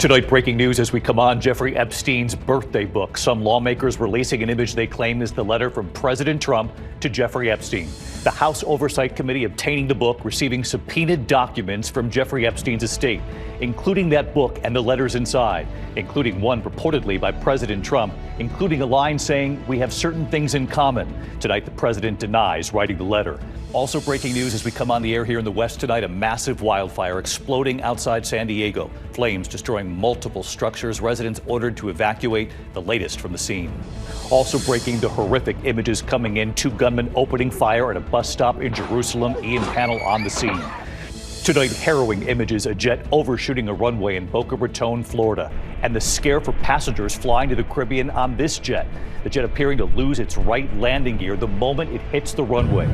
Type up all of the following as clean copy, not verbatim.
Tonight, breaking news as we come on Jeffrey Epstein's birthday book. Some lawmakers releasing an image they claim is the letter from President Trump to Jeffrey Epstein. The House Oversight Committee obtaining the book, receiving subpoenaed documents from Jeffrey Epstein's estate, including that book and the letters inside, including one purportedly by President Trump, including a line saying, "We have certain things in common." Tonight, the president denies writing the letter. Also breaking news as we come on the air here in the West tonight, a massive wildfire exploding outside San Diego. Flames destroying multiple structures. Residents ordered to evacuate, the latest from the scene. Also breaking, the horrific images coming in. 2 gunmen opening fire at a bus stop in Jerusalem. Ian Panel on the scene. Tonight, harrowing images, a jet overshooting a runway in Boca Raton, Florida, and the scare for passengers flying to the Caribbean on this jet. The jet appearing to lose its right landing gear the moment it hits the runway.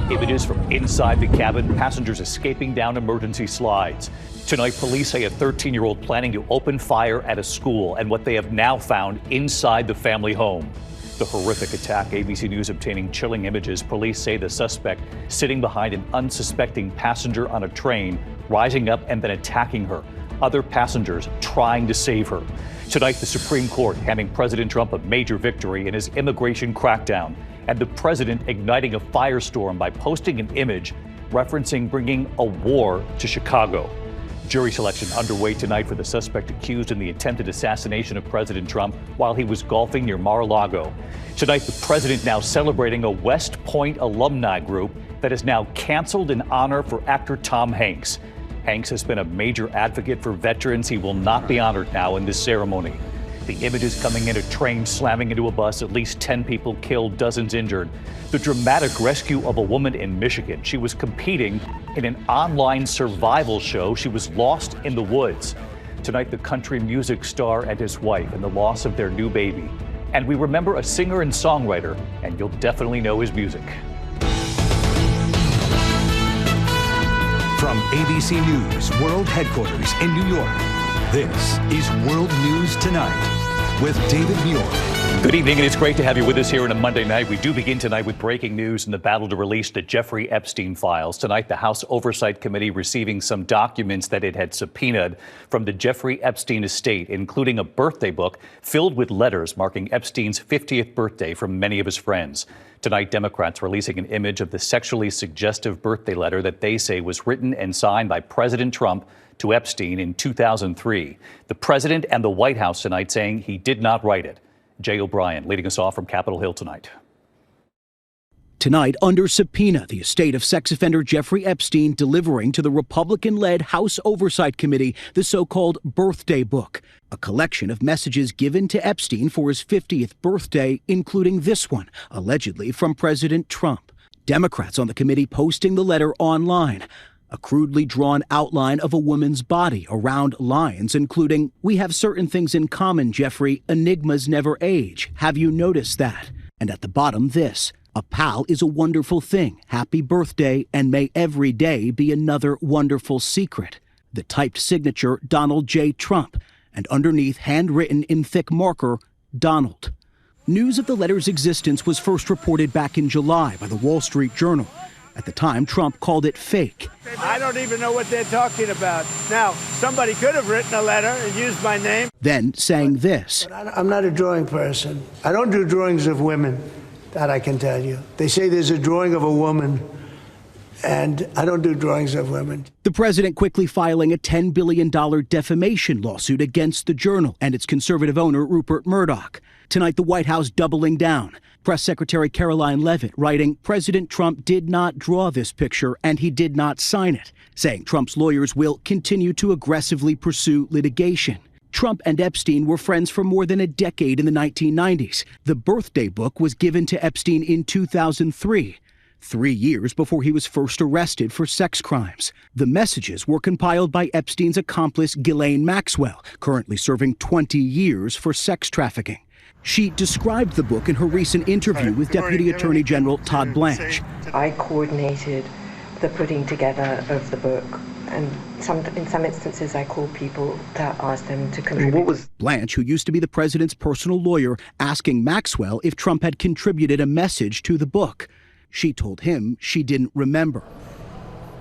Images from inside the cabin, passengers escaping down emergency slides. Tonight, police say a 13-year-old planning to open fire at a school and what they have now found inside the family home. The horrific attack, ABC News obtaining chilling images. Police say the suspect sitting behind an unsuspecting passenger on a train, rising up and then attacking her. Other passengers trying to save her. Tonight, the Supreme Court handing President Trump a major victory in his immigration crackdown, and the president igniting a firestorm by posting an image referencing bringing a war to Chicago. Jury selection underway tonight for the suspect accused in the attempted assassination of President Trump while he was golfing near Mar-a-Lago. Tonight, the president now celebrating a West Point alumni group that is now canceled in honor for actor Tom Hanks. Hanks has been a major advocate for veterans. He will not be honored now in this ceremony. The images coming in, a train slamming into a bus, at least 10 people killed, dozens injured. The dramatic rescue of a woman in Michigan. She was competing in an online survival show. She was lost in the woods. Tonight, the country music star and his wife and the loss of their new baby. And we remember a singer and songwriter, and you'll definitely know his music. From ABC News World Headquarters in New York, this is World News Tonight with David Muir. Good evening, and it's great to have you with us here on a Monday night. We do begin tonight with breaking news in the battle to release the Jeffrey Epstein files. Tonight, the House Oversight Committee receiving some documents that it had subpoenaed from the Jeffrey Epstein estate, including a birthday book filled with letters marking Epstein's 50th birthday from many of his friends. Tonight, Democrats releasing an image of the sexually suggestive birthday letter that they say was written and signed by President Trump to Epstein in 2003. The president and the White House tonight saying he did not write it. Jay O'Brien leading us off from Capitol Hill tonight. Tonight, under subpoena, the estate of sex offender Jeffrey Epstein delivering to the Republican-led House Oversight Committee the so-called birthday book, a collection of messages given to Epstein for his 50th birthday, including this one, allegedly from President Trump. Democrats on the committee posting the letter online. A crudely drawn outline of a woman's body around lines, including, "We have certain things in common, Jeffrey. Enigmas never age. Have you noticed that?" And at the bottom, this, "A pal is a wonderful thing. Happy birthday, and may every day be another wonderful secret." The typed signature, Donald J. Trump, and underneath, handwritten in thick marker, Donald. News of the letter's existence was first reported back in July by the Wall Street Journal. At the time, Trump called it fake. I don't even know what they're talking about. Now, somebody could have written a letter and used my name. Then saying this. I'm not a drawing person. I don't do drawings of women, that I can tell you. They say there's a drawing of a woman, and I don't do drawings of women. The president quickly filing a $10 billion defamation lawsuit against the Journal and its conservative owner, Rupert Murdoch. Tonight, the White House doubling down. Press Secretary Caroline Leavitt writing, "President Trump did not draw this picture and he did not sign it," saying Trump's lawyers will continue to aggressively pursue litigation. Trump and Epstein were friends for more than a decade in the 1990s. The birthday book was given to Epstein in 2003. 3 years before he was first arrested for sex crimes. The messages were compiled by Epstein's accomplice Ghislaine Maxwell, currently serving 20 years for sex trafficking. She described the book in her recent interview with Deputy Attorney General Todd Blanche. I coordinated the putting together of the book, and in some instances I called people to ask them to contribute. Blanche, who used to be the president's personal lawyer, asking Maxwell if Trump had contributed a message to the book. She told him she didn't remember.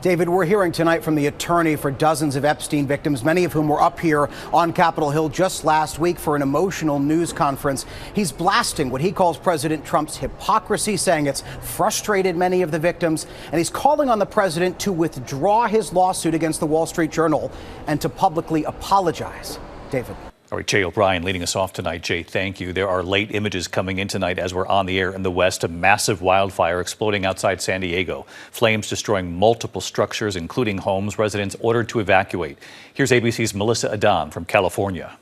David, we're hearing tonight from the attorney for dozens of Epstein victims, many of whom were up here on Capitol Hill just last week for an emotional news conference. He's blasting what he calls President Trump's hypocrisy, saying it's frustrated many of the victims, and he's calling on the president to withdraw his lawsuit against the Wall Street Journal and to publicly apologize. David. All right, Jay O'Brien leading us off tonight. Jay, thank you. There are late images coming in tonight as we're on the air in the west. A massive wildfire exploding outside San Diego. Flames destroying multiple structures, including homes. Residents ordered to evacuate. Here's ABC's Melissa Adan from California.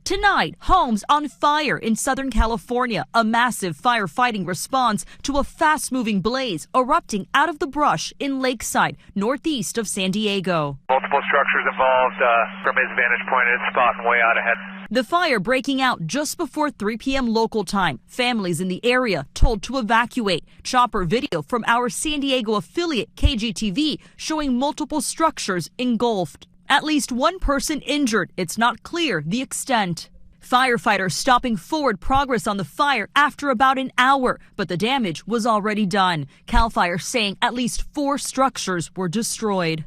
Tonight, homes on fire in Southern California. A massive firefighting response to a fast-moving blaze erupting out of the brush in Lakeside, northeast of San Diego. Multiple structures involved from his vantage point. It's spotting way out ahead. The fire breaking out just before 3 p.m. local time. Families in the area told to evacuate. Chopper video from our San Diego affiliate KGTV showing multiple structures engulfed. At least one person injured. It's not clear the extent. Firefighters stopping forward progress on the fire after about an hour, but the damage was already done. CAL FIRE saying at least 4 structures were destroyed.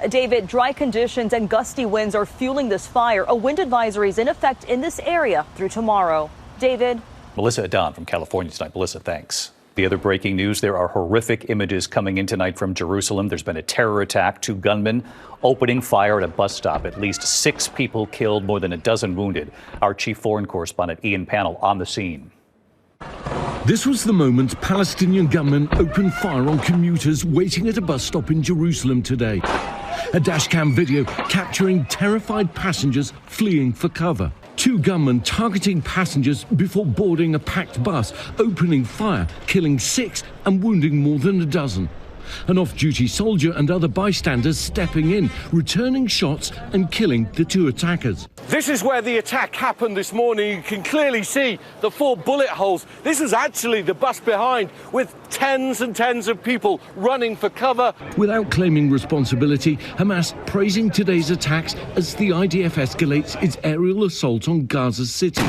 David, dry conditions and gusty winds are fueling this fire. A wind advisory is in effect in this area through tomorrow. David. Melissa Adan from California tonight. Melissa, thanks. The other breaking news, there are horrific images coming in tonight from Jerusalem. There's been a terror attack. 2 gunmen opening fire at a bus stop. At least 6 people killed, more than a dozen wounded. Our chief foreign correspondent, Ian Pannell, on the scene. This was the moment Palestinian gunmen opened fire on commuters waiting at a bus stop in Jerusalem today. A dashcam video capturing terrified passengers fleeing for cover. 2 gunmen targeting passengers before boarding a packed bus, opening fire, killing 6 and wounding more than a dozen. An off-duty soldier and other bystanders stepping in, returning shots and killing the 2 attackers. This is where the attack happened this morning. You can clearly see the 4 bullet holes. This is actually the bus behind, with tens and tens of people running for cover. Without claiming responsibility, Hamas praising today's attacks as the IDF escalates its aerial assault on Gaza City.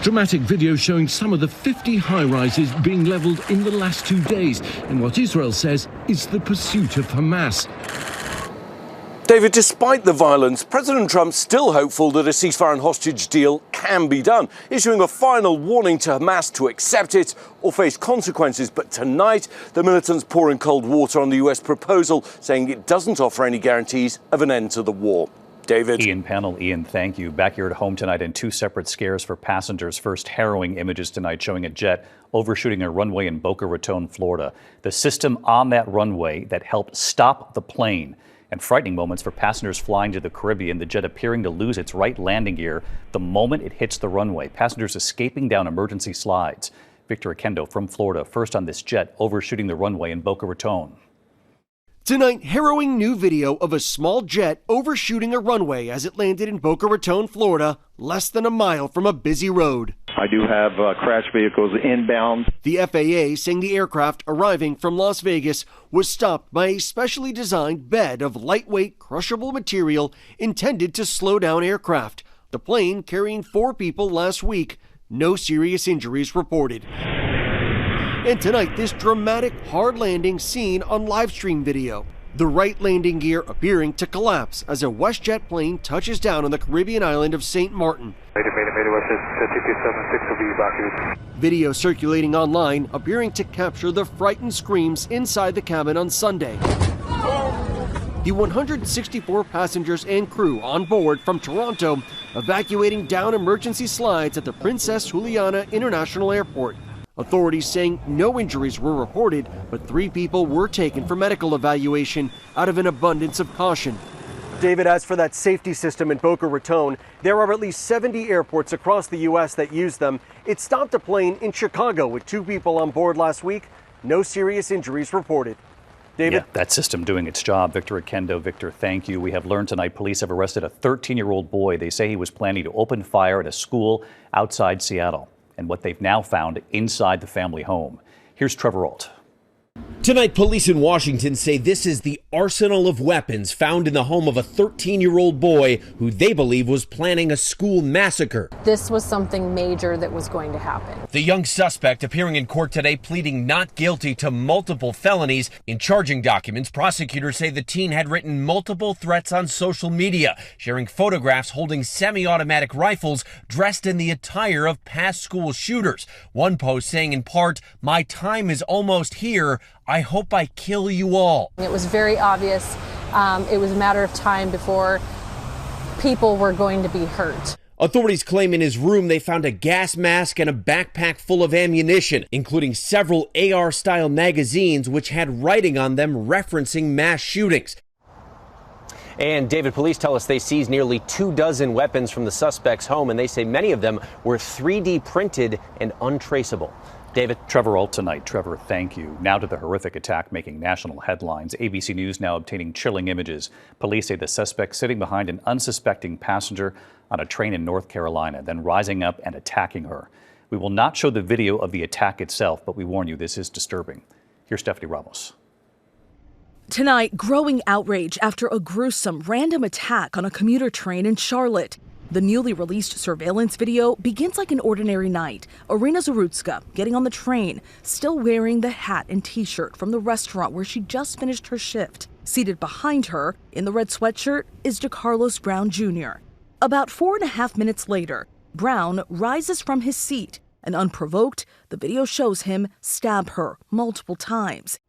Dramatic video showing some of the 50 high-rises being leveled in the last 2 days in what Israel says is the pursuit of Hamas. David, despite the violence, President Trump's still hopeful that a ceasefire and hostage deal can be done, issuing a final warning to Hamas to accept it or face consequences. But tonight, the militants pouring cold water on the US proposal, saying it doesn't offer any guarantees of an end to the war. David. Ian Pannell. Ian, thank you. Back here at home tonight in 2 separate scares for passengers. First, harrowing images tonight showing a jet overshooting a runway in Boca Raton, Florida. The system on that runway that helped stop the plane. And frightening moments for passengers flying to the Caribbean, the jet appearing to lose its right landing gear the moment it hits the runway. Passengers escaping down emergency slides. Victor Oquendo from Florida, first on this jet overshooting the runway in Boca Raton. Tonight, harrowing new video of a small jet overshooting a runway as it landed in Boca Raton, Florida, less than a mile from a busy road. I do have crash vehicles inbound. The FAA saying the aircraft arriving from Las Vegas was stopped by a specially designed bed of lightweight, crushable material intended to slow down aircraft. The plane carrying 4 people last week. No serious injuries reported. And tonight, this dramatic hard landing seen on live stream video. The right landing gear appearing to collapse as a WestJet plane touches down on the Caribbean island of St. Martin. Video circulating online appearing to capture the frightened screams inside the cabin on Sunday. The 164 passengers and crew on board from Toronto evacuating down emergency slides at the Princess Juliana International Airport. Authorities saying no injuries were reported, but 3 people were taken for medical evaluation out of an abundance of caution. David, as for that safety system in Boca Raton, there are at least 70 airports across the U.S. that use them. It stopped a plane in Chicago with 2 people on board last week. No serious injuries reported. David? Yeah, that system doing its job. Victor Oquendo. Victor, thank you. We have learned tonight police have arrested a 13-year-old boy. They say he was planning to open fire at a school outside Seattle, and what they've now found inside the family home. Here's Trevor Ault. Tonight, police in Washington say this is the arsenal of weapons found in the home of a 13-year-old boy who they believe was planning a school massacre. This was something major that was going to happen. The young suspect appearing in court today pleading not guilty to multiple felonies. In charging documents, prosecutors say the teen had written multiple threats on social media, sharing photographs holding semi-automatic rifles dressed in the attire of past school shooters. One post saying in part, "My time is almost here. I hope I kill you all." It was very obvious. It was a matter of time before people were going to be hurt. Authorities claim in his room they found a gas mask and a backpack full of ammunition, including several AR-style magazines which had writing on them referencing mass shootings. And David, police tell us they seized nearly 24 weapons from the suspect's home, and they say many of them were 3D printed and untraceable. David. Trevor Alt tonight. Trevor, thank you. Now to the horrific attack making national headlines. ABC News now obtaining chilling images. Police say the suspect sitting behind an unsuspecting passenger on a train in North Carolina, then rising up and attacking her. We will not show the video of the attack itself, but we warn you this is disturbing. Here's Stephanie Ramos. Tonight, growing outrage after a gruesome random attack on a commuter train in Charlotte. The newly released surveillance video begins like an ordinary night. Irina Zarutska getting on the train, still wearing the hat and t-shirt from the restaurant where she just finished her shift. Seated behind her, in the red sweatshirt, is DeCarlos Brown Jr. About 4.5 minutes later, Brown rises from his seat, and unprovoked, the video shows him stab her multiple times.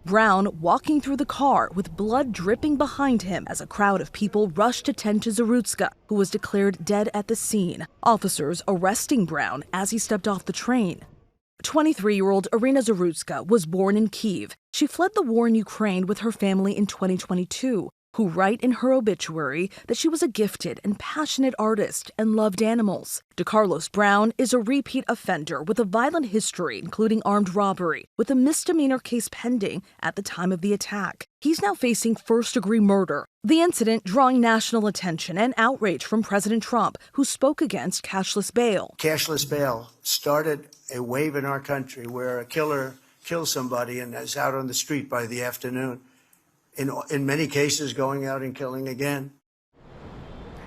Brown walking through the car with blood dripping behind him as a crowd of people rushed to tend to Zarutska, who was declared dead at the scene. Officers arresting Brown as he stepped off the train. 23-year-old Irina Zarutska was born in Kyiv. She fled the war in Ukraine with her family in 2022, who write in her obituary that she was a gifted and passionate artist and loved animals. DeCarlos Brown is a repeat offender with a violent history, including armed robbery, with a misdemeanor case pending at the time of the attack. He's now facing first-degree murder. The incident drawing national attention and outrage from President Trump, who spoke against cashless bail. Cashless bail started a wave in our country where a killer kills somebody and is out on the street by the afternoon. In many cases, going out and killing again.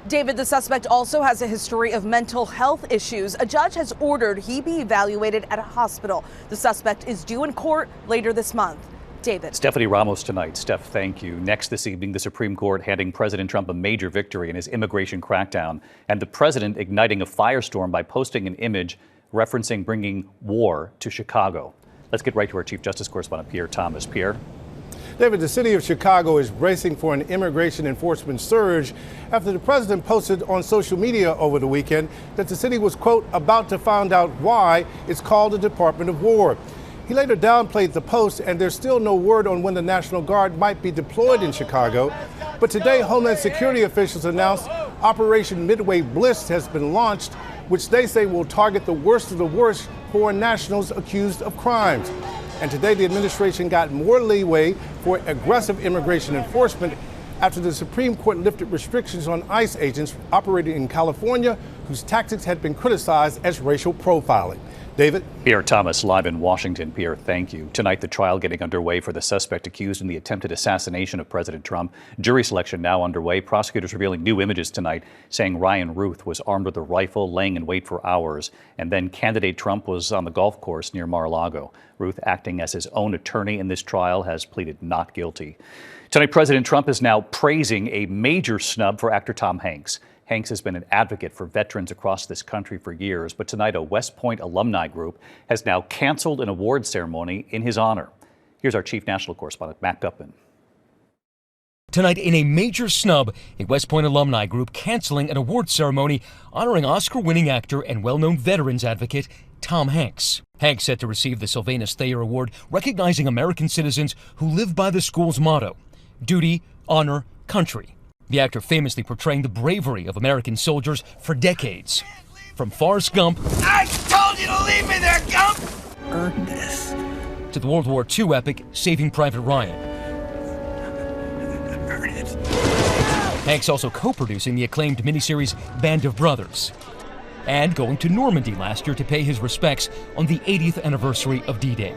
David, the suspect also has a history of mental health issues. A judge has ordered he be evaluated at a hospital. The suspect is due in court later this month. David. Stephanie Ramos tonight. Steph, thank you. Next this evening, the Supreme Court handing President Trump a major victory in his immigration crackdown, and the president igniting a firestorm by posting an image referencing bringing war to Chicago. Let's get right to our Chief Justice correspondent, Pierre Thomas. Pierre. David, the city of Chicago is bracing for an immigration enforcement surge after the president posted on social media over the weekend that the city was, quote, about to find out why it's called the Department of War. He later downplayed the post, and there's still no word on when the National Guard might be deployed in Chicago. But today, Homeland Security officials announced Operation Midway Bliss has been launched, which they say will target the worst of the worst foreign nationals accused of crimes. And today, the administration got more leeway for aggressive immigration enforcement after the Supreme Court lifted restrictions on ICE agents operating in California, whose tactics had been criticized as racial profiling. David? Pierre Thomas, live in Washington. Pierre, thank you. Tonight, the trial getting underway for the suspect accused in the attempted assassination of President Trump. Jury selection now underway. Prosecutors revealing new images tonight, saying Ryan Ruth was armed with a rifle, laying in wait for hours. And then candidate Trump was on the golf course near Mar-a-Lago. Ruth, acting as his own attorney in this trial, has pleaded not guilty. Tonight, President Trump is now praising a major snub for actor Tom Hanks. Hanks has been an advocate for veterans across this country for years, but tonight a West Point alumni group has now canceled an award ceremony in his honor. Here's our chief national correspondent, Matt Gutman. Tonight, in a major snub, a West Point alumni group canceling an award ceremony honoring Oscar-winning actor and well-known veterans advocate Tom Hanks. Hanks set to receive the Sylvanus Thayer Award, recognizing American citizens who live by the school's motto, duty, honor, country. The actor famously portraying the bravery of American soldiers for decades. From Forrest Gump, I told you to leave me there, Gump! Earn this, to the World War II epic Saving Private Ryan. Earn it. Hanks also co-producing the acclaimed miniseries Band of Brothers, and going to Normandy last year to pay his respects on the 80th anniversary of D-Day.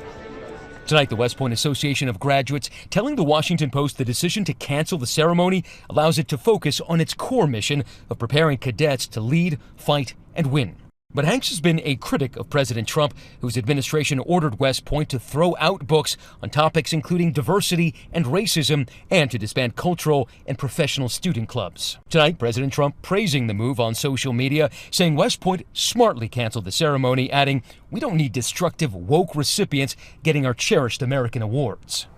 Tonight, the West Point Association of Graduates telling the Washington Post the decision to cancel the ceremony allows it to focus on its core mission of preparing cadets to lead, fight, and win. But Hanks has been a critic of President Trump, whose administration ordered West Point to throw out books on topics including diversity and racism and to disband cultural and professional student clubs. Tonight, President Trump praising the move on social media, saying West Point smartly canceled the ceremony, adding, "We don't need destructive, woke recipients getting our cherished American awards."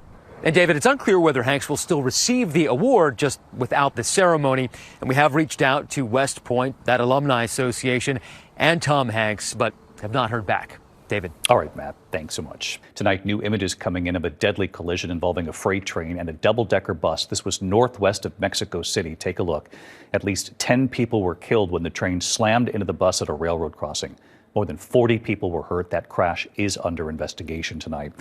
And David, it's unclear whether Hanks will still receive the award just without the ceremony. And we have reached out to West Point, that alumni association, and Tom Hanks, but have not heard back. David. All right, Matt, thanks so much. Tonight, new images coming in of a deadly collision involving a freight train and a double-decker bus. This was northwest of Mexico City. Take a look. At least 10 people were killed when the train slammed into the bus at a railroad crossing. More than 40 people were hurt. That crash is under investigation tonight.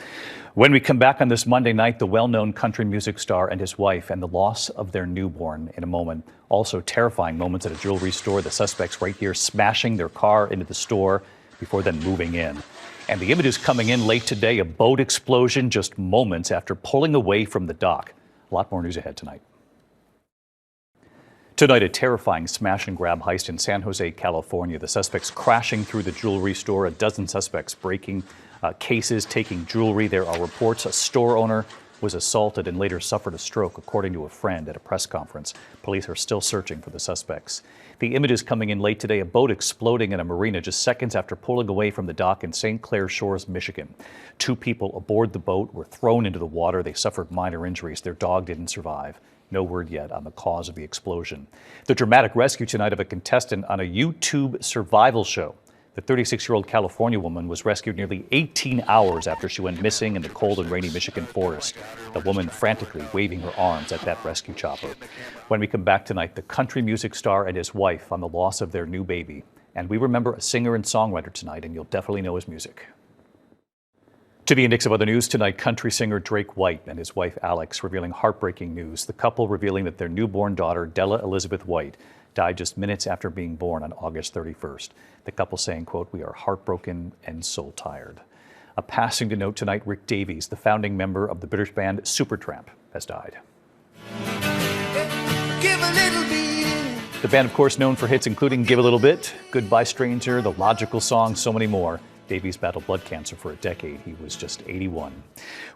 When we come back on this Monday night, the well-known country music star and his wife and the loss of their newborn in a moment. Also terrifying moments at a jewelry store. The suspects right here smashing their car into the store before then moving in. And the images coming in late today, a boat explosion just moments after pulling away from the dock. A lot more news ahead tonight. Tonight, a terrifying smash-and-grab heist in San Jose, California. The suspects crashing through the jewelry store, a dozen suspects breaking cases, taking jewelry. There are reports a store owner was assaulted and later suffered a stroke, according to a friend at a press conference. Police are still searching for the suspects. The images coming in late today, a boat exploding in a marina just seconds after pulling away from the dock in St. Clair Shores, Michigan. 2 people aboard the boat were thrown into the water. They suffered minor injuries. Their dog didn't survive. No word yet on the cause of the explosion. The dramatic rescue tonight of a contestant on a YouTube survival show. The 36-year-old California woman was rescued nearly 18 hours after she went missing in the cold and rainy Michigan forest. The woman frantically waving her arms at that rescue chopper. When we come back tonight, the country music star and his wife on the loss of their new baby. And we remember a singer and songwriter tonight, and you'll definitely know his music. To the index of other news tonight, country singer Drake White and his wife Alex revealing heartbreaking news. The couple revealing that their newborn daughter, Della Elizabeth White, died just minutes after being born on August 31st. The couple saying, quote, "We are heartbroken and soul tired." A passing to note tonight, Rick Davies, the founding member of the British band Supertramp, has died. Give a little bit. The band, of course, known for hits including Give a Little Bit, Goodbye Stranger, The Logical Song, so many more. Davies battled blood cancer for a decade. He was just 81.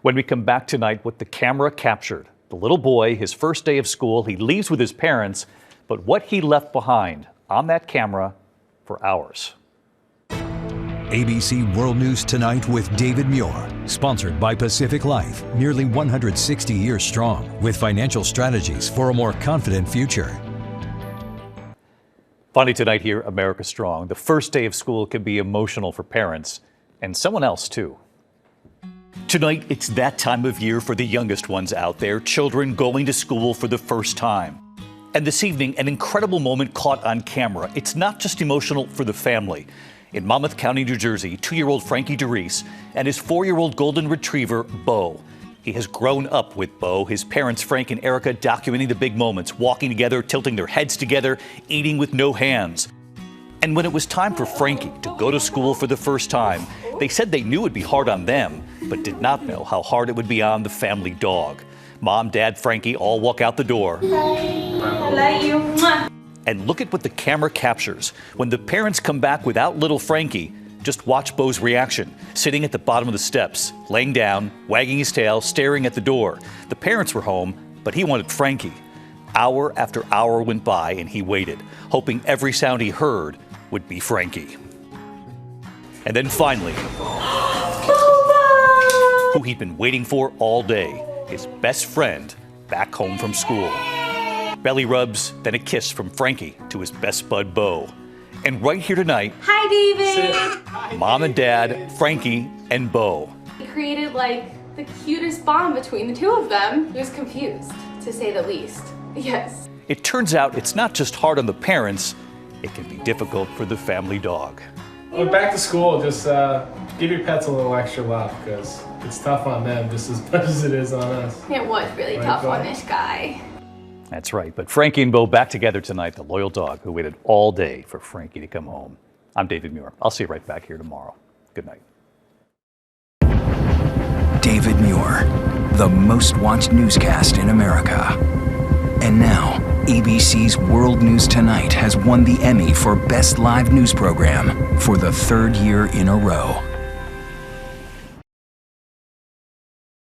When we come back tonight, what the camera captured. The little boy, his first day of school, he leaves with his parents, but what he left behind on that camera for hours. ABC World News Tonight with David Muir, sponsored by Pacific Life, nearly 160 years strong, with financial strategies for a more confident future. Finally tonight here, America Strong. The first day of school can be emotional for parents and someone else too. Tonight, it's that time of year for the youngest ones out there, children going to school for the first time. And this evening, an incredible moment caught on camera. It's not just emotional for the family. In Monmouth County, New Jersey, 2-year-old Frankie DeReese and his 4-year-old golden retriever, Bo. He has grown up with Bo, his parents Frank and Erica documenting the big moments, walking together, tilting their heads together, eating with no hands. And when it was time for Frankie to go to school for the first time, they said they knew it'd be hard on them, but did not know how hard it would be on the family dog. Mom, Dad, Frankie all walk out the door. I love you. And look at what the camera captures. When the parents come back without little Frankie, just watch Bo's reaction, sitting at the bottom of the steps, laying down, wagging his tail, staring at the door. The parents were home, but he wanted Frankie. Hour after hour went by and he waited, hoping every sound he heard would be Frankie. And then finally, who he'd been waiting for all day, his best friend back home from school. Belly rubs, then a kiss from Frankie to his best bud, Bo. And right here tonight, hi, David. Mom and Dad, Frankie and Bo. He created like the cutest bond between the two of them. He was confused, to say the least. Yes. It turns out it's not just hard on the parents, it can be difficult for the family dog. Well, back to school, just give your pets a little extra love because it's tough on them just as much as it is on us. It was really tough on this guy. That's right, but Frankie and Bo back together tonight, the loyal dog who waited all day for Frankie to come home. I'm David Muir. I'll see you right back here tomorrow. Good night. David Muir, the most watched newscast in America. And now, ABC's World News Tonight has won the Emmy for Best Live News Program for the third year in a row.